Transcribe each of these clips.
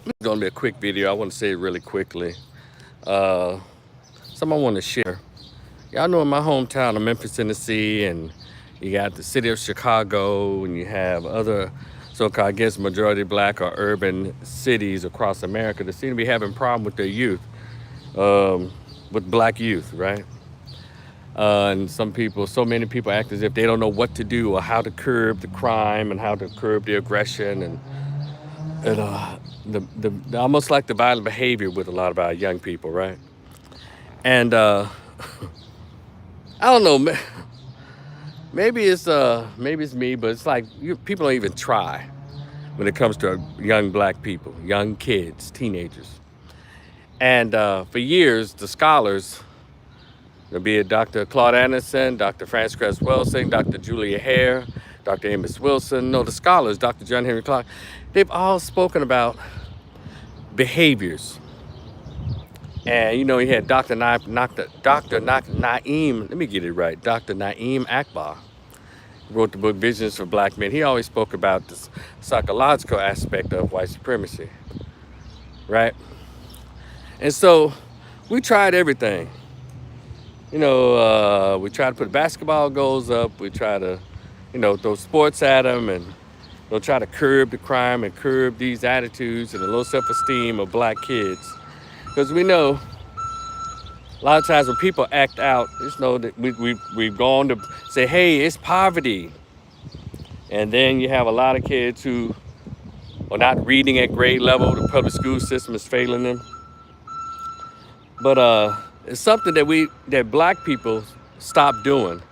It's gonna be a quick video. I want to say it really quickly. Uh, Something I want to share. Y'all know in my hometown of Memphis, Tennessee, and you got the city of Chicago, and you have other so-called, I guess, majority black or urban cities across America that seem to be having problem with their youth, um, with black youth, right? And so many people act as if they don't know what to do or how to curb the crime and how to curb the aggression and the almost like the violent behavior with a lot of our young people, right? And I don't know, maybe it's me, but it's like people don't even try when it comes to young black people, young kids, teenagers. And for years, the scholars, be it Dr. Claude Anderson, Dr. Frances Cress Welsing, Dr. Julia Hare, Dr. Amos Wilson, no, the scholars, Dr. John Henry Clark, they've all spoken about behaviors. And you know, he had Dr. Naeem, let me get it right, Dr. Naeem Akbar, who wrote the book Visions for Black Men. He always spoke about the psychological aspect of white supremacy, right? And so we tried everything. You know, we try to put basketball goals up. We try to, throw sports at them and try to curb the crime and curb these attitudes and the low self-esteem of black kids. Because we know a lot of times when people act out, just know that we've gone to say, hey, it's poverty. And then you have a lot of kids who are not reading at grade level. The public school system is failing them. But it's something that black people stop doing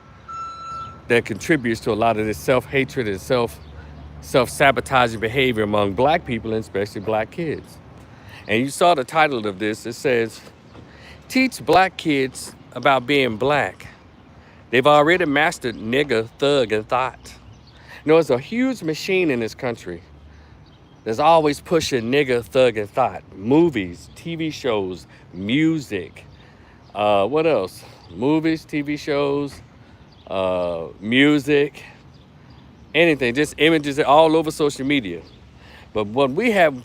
that contributes to a lot of this self-hatred and self-sabotaging behavior among black people and especially black kids. And you saw the title of this. It says, teach black kids about being black. They've already mastered nigger, thug, and thought. You know, it's a huge machine in this country that's always pushing nigger, thug, and thought. Movies, TV shows, music. What else? Movies, TV shows, music, anything, just images all over social media. But what we have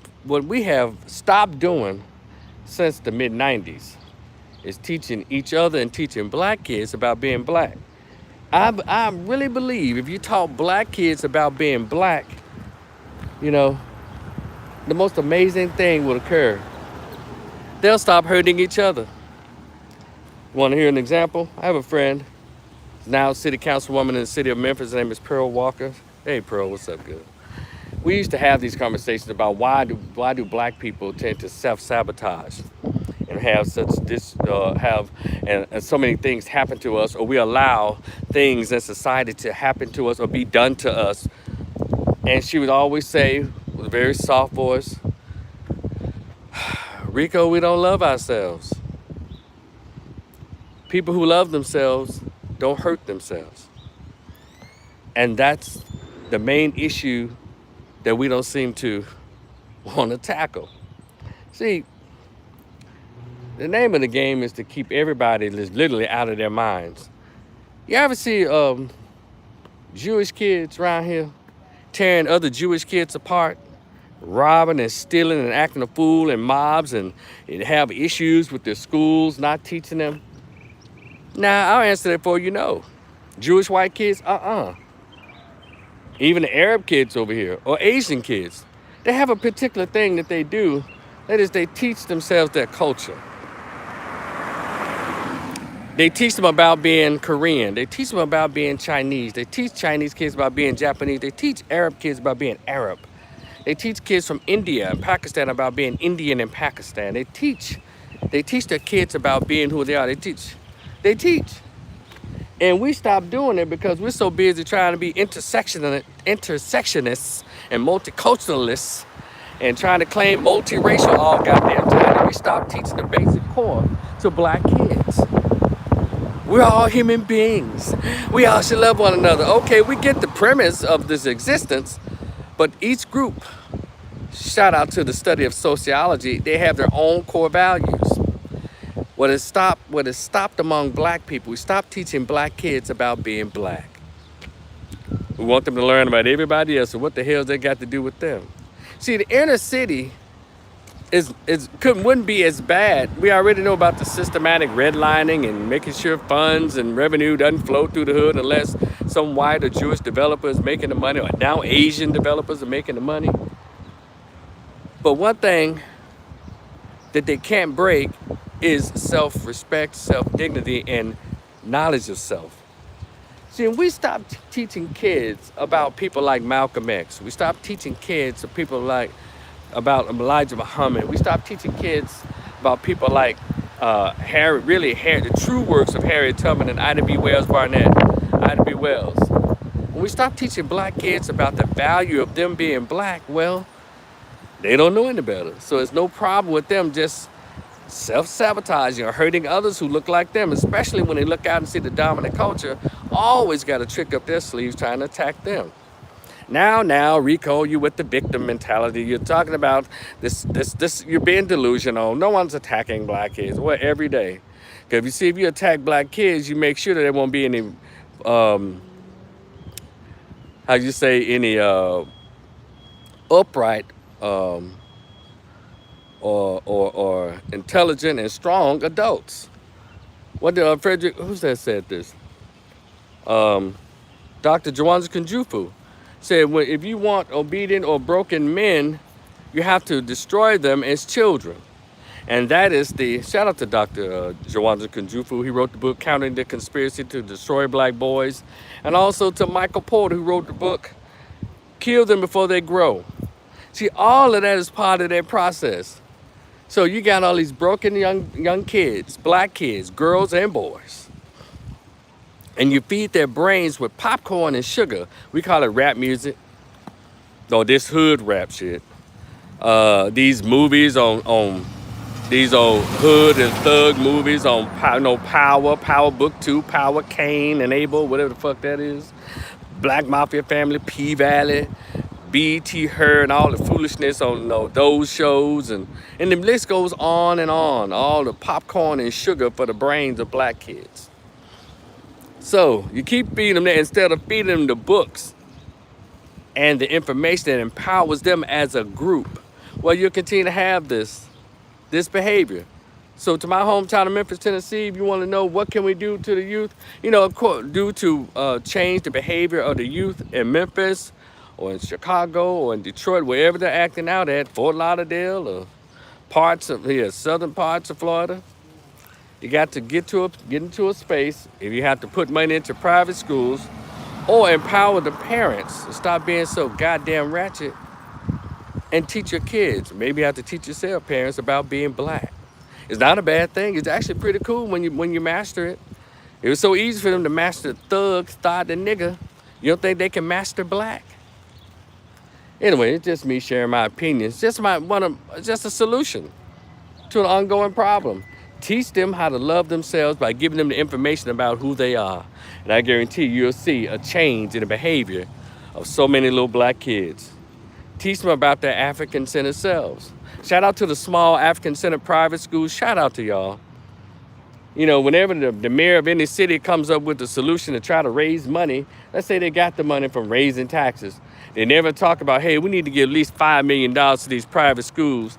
stopped doing since the mid-90s is teaching each other and teaching black kids about being black. I really believe if you taught black kids about being black, you know, the most amazing thing will occur. They'll stop hurting each other. Want to hear an example? I have a friend, now city councilwoman in the city of Memphis. Her name is Pearl Walker. Hey, Pearl, what's up, good? We used to have these conversations about why do black people tend to self-sabotage and have and so many things happen to us, or we allow things in society to happen to us or be done to us. And she would always say with a very soft voice, Rico, we don't love ourselves. People who love themselves don't hurt themselves. And that's the main issue that we don't seem to want to tackle. See, the name of the game is to keep everybody literally out of their minds. You ever see Jewish kids around here tearing other Jewish kids apart, robbing and stealing and acting a fool in mobs and have issues with their schools, not teaching them? Now, I'll answer that for you, no. Jewish white kids, Even the Arab kids over here, or Asian kids, they have a particular thing that they do. That is, they teach themselves their culture. They teach them about being Korean. They teach them about being Chinese. They teach Chinese kids about being Japanese. They teach Arab kids about being Arab. They teach kids from India and Pakistan about being Indian in Pakistan. They teach their kids about being who they are. They teach. And we stopped doing it because we're so busy trying to be intersectionists and multiculturalists and trying to claim multiracial all goddamn time that we stopped teaching the basic core to black kids. We're all human beings. We all should love one another. Okay, we get the premise of this existence, but each group, shout out to the study of sociology, they have their own core values. What has stopped among black people, we stopped teaching black kids about being black. We want them to learn about everybody else, and what the hell they got to do with them. See, the inner city wouldn't be as bad. We already know about the systematic redlining and making sure funds and revenue doesn't flow through the hood unless some white or Jewish developer is making the money, or now Asian developers are making the money. But one thing that they can't break is self-respect, self-dignity, and knowledge of self. See, when we stop teaching kids about people like Malcolm X, we stop teaching kids of people like about Elijah Muhammad. We stopped teaching kids about people like the true works of Harriet Tubman and Ida B. Wells Barnett, Ida B. Wells. When we stop teaching black kids about the value of them being black, well, they don't know any better. So it's no problem with them just self-sabotaging or hurting others who look like them, especially when they look out and see the dominant culture always got a trick up their sleeves trying to attack them. Now, Rico, you with the victim mentality. You're talking about this. You're being delusional. No one's attacking black kids. Well, every day. Because if you attack black kids, you make sure that there won't be any, any upright or intelligent and strong adults. What did Frederick? Who's that said this? Dr. Jawanza Kunjufu said, well, if you want obedient or broken men, you have to destroy them as children. And that is shout out to Dr. Jawanza Kunjufu. He wrote the book, Countering the Conspiracy to Destroy Black Boys. And also to Michael Porter, who wrote the book, Kill Them Before They Grow. See, all of that is part of that process. So you got all these broken young kids, black kids, girls and boys. And you feed their brains with popcorn and sugar. We call it rap music. No, this hood rap shit. These movies on these old hood and thug movies on Power Book 2, Power, Cain and Abel, whatever the fuck that is. Black Mafia Family, P-Valley, BT Her, and all the foolishness on those shows. And the list goes on and on. All the popcorn and sugar for the brains of black kids. So you keep feeding them that instead of feeding them the books and the information that empowers them as a group. Well, you'll continue to have this behavior. So to my hometown of Memphis, Tennessee, if you want to know what can we do to the youth, do to change the behavior of the youth in Memphis or in Chicago or in Detroit, wherever they're acting out at, Fort Lauderdale or southern parts of Florida. You got to get into a space, if you have to put money into private schools, or empower the parents to stop being so goddamn ratchet and teach your kids. Maybe you have to teach yourself, parents, about being black. It's not a bad thing. It's actually pretty cool when you master it. It was so easy for them to master thug, thought, and nigga. You don't think they can master black? Anyway, it's just me sharing my opinions. Just a solution to an ongoing problem. Teach them how to love themselves by giving them the information about who they are. And I guarantee you'll see a change in the behavior of so many little black kids. Teach them about their African-centered selves. Shout out to the small African-centered private schools. Shout out to y'all. Whenever the mayor of any city comes up with a solution to try to raise money, let's say they got the money from raising taxes. They never talk about, hey, we need to give at least $5 million to these private schools.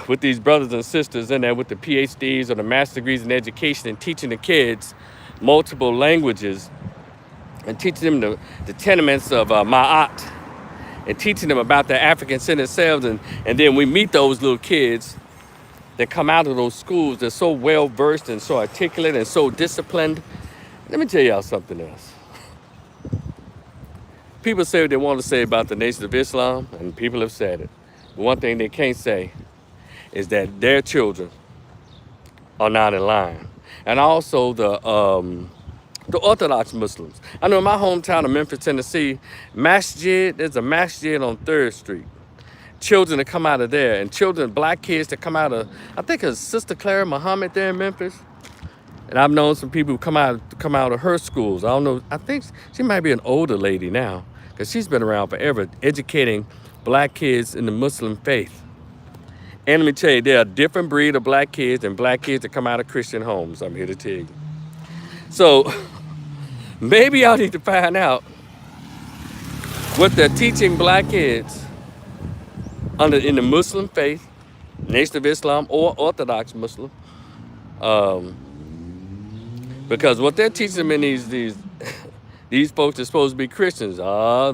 With these brothers and sisters in there with the PhDs or the master degrees in education and teaching the kids multiple languages and teaching them the tenements of Ma'at and teaching them about their African-centered selves. And then we meet those little kids that come out of those schools. They're so well-versed and so articulate and so disciplined. Let me tell y'all something else. People say what they want to say about the Nation of Islam, and people have said it. But one thing they can't say is that their children are not in line. And also the Orthodox Muslims. I know in my hometown of Memphis, Tennessee, there's a masjid on 3rd Street. Children that come out of there, and black kids that come out of, I think it's Sister Clara Muhammad there in Memphis. And I've known some people who come out of her schools. I don't know, I think she might be an older lady now, because she's been around forever educating black kids in the Muslim faith. And let me tell you, there are a different breed of black kids and black kids that come out of Christian homes. I'm here to tell you. So maybe y'all need to find out what they're teaching black kids in the Muslim faith Nation of Islam or Orthodox Muslim, um, because what they're teaching them in these folks are supposed to be Christians. I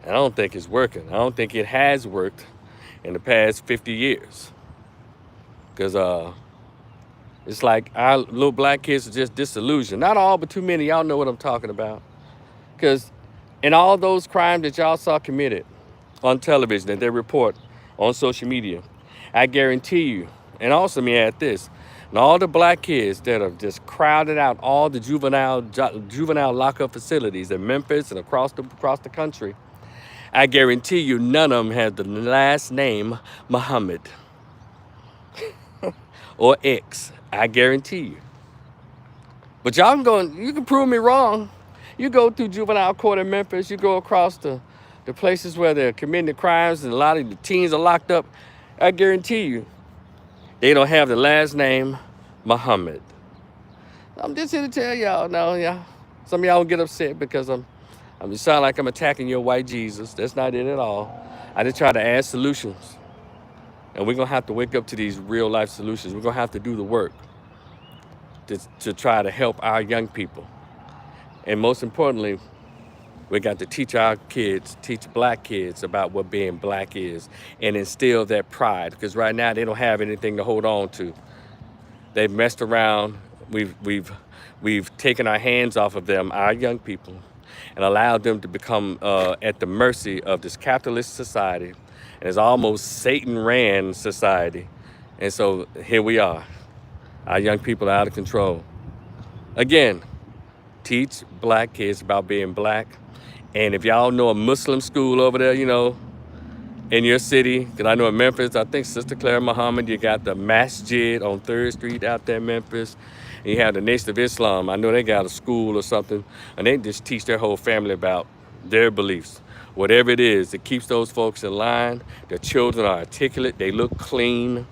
don't think it's working. I don't think it has worked in the past 50 years, because it's like our little black kids are just disillusioned. Not all, but too many. Y'all know what I'm talking about. Because in all those crimes that y'all saw committed on television that they report on social media, I guarantee you, and also let me add this, and all the black kids that have just crowded out all the juvenile lockup facilities in Memphis and across the country, I guarantee you none of them have the last name Muhammad or X. I guarantee you. But y'all you can prove me wrong. You go through juvenile court in Memphis, you go across the places where they're committing the crimes and a lot of the teens are locked up. I guarantee you, they don't have the last name Muhammad. I'm just here to tell y'all, some of y'all will get upset because I'm just sound like I'm attacking your white Jesus. That's not it at all. I just try to add solutions. And we're gonna have to wake up to these real life solutions. We're gonna have to do the work to try to help our young people. And most importantly, we got to teach our kids, teach black kids about what being black is and instill that pride. Because right now they don't have anything to hold on to. They've messed around. We've taken our hands off of them, our young people, and allowed them to become at the mercy of this capitalist society. And it's almost Satan-ran society. And so here we are. Our young people are out of control. Again, teach black kids about being black. And if y'all know a Muslim school over there, in your city, because I know in Memphis, I think Sister Clara Muhammad, you got the Masjid on 3rd Street out there in Memphis. And you have the Nation of Islam. I know they got a school or something, and they just teach their whole family about their beliefs. Whatever it is, it keeps those folks in line. Their children are articulate. They look clean.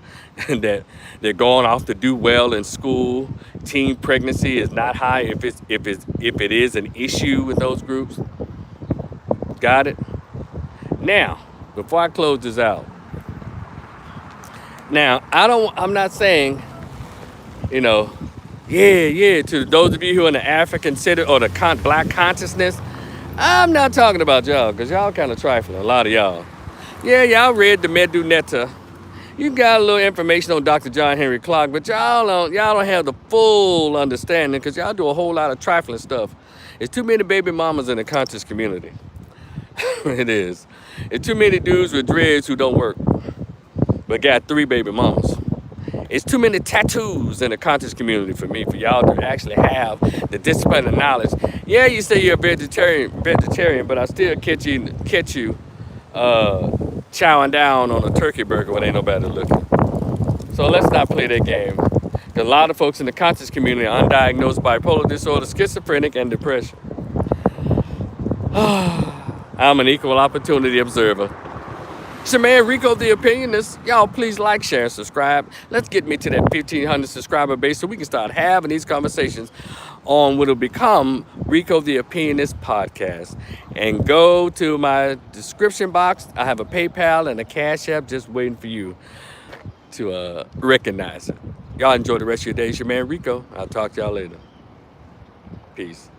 And that they're going off to do well in school. Teen pregnancy is not high if it is an issue with those groups. Got it? Now, before I close this out, I'm not saying, to those of you who are in the African city or the black consciousness, I'm not talking about y'all, because y'all kind of trifling, a lot of y'all. Yeah, y'all read the Medu Netta. You got a little information on Dr. John Henry Clark, but y'all don't have the full understanding, because y'all do a whole lot of trifling stuff. There's too many baby mamas in the conscious community. It is. It's too many dudes with dreads who don't work, but got 3 baby mamas. It's too many tattoos in the conscious community for y'all to actually have the discipline and knowledge. Yeah, you say you're a vegetarian, but I still catch you chowing down on a turkey burger when ain't nobody looking. So let's not play that game. Because a lot of folks in the conscious community are undiagnosed bipolar disorder, schizophrenic, and depression. I'm an equal opportunity observer. It's your man Rico the Opinionist. Y'all please like, share, and subscribe. Let's get me to that 1,500 subscriber base so we can start having these conversations on what will become Rico the Opinionist podcast. And go to my description box. I have a PayPal and a Cash App just waiting for you to recognize it. Y'all enjoy the rest of your day. It's your man Rico. I'll talk to y'all later. Peace.